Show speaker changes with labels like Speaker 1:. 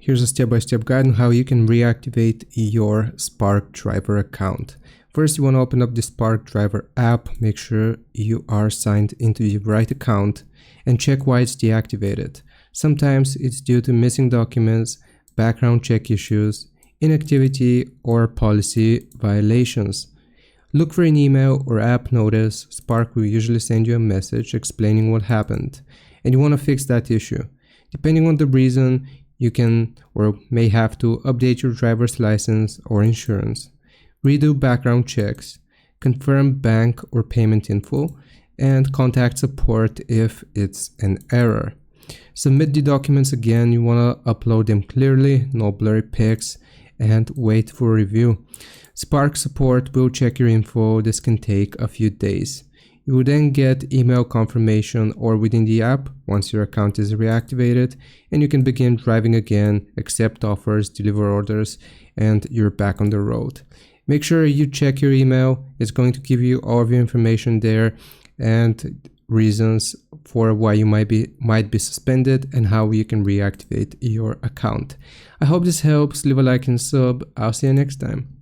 Speaker 1: Here's a step-by-step guide on how you can reactivate your Spark driver account. First, you want to open up the Spark driver app, make sure you are signed into the right account, and check why it's deactivated. Sometimes it's due to missing documents, background check issues, inactivity, or policy violations. Look for an email or app notice. Spark will usually send you a message explaining what happened, and you want to fix that issue. Depending on the reason, you can or may have to update your driver's license or insurance, redo background checks, confirm bank or payment info, and contact support if it's an error. Submit the documents again. You want to upload them clearly, no blurry pics, and wait for review. Spark support will check your info. This can take a few days. You will then get email confirmation or within the app once your account is reactivated, and you can begin driving again, accept offers, deliver orders, and you're back on the road. Make sure you check your email. It's going to give you all of your information there and reasons for why you might be suspended and how you can reactivate your account. I hope this helps. Leave a like and sub. I'll see you next time.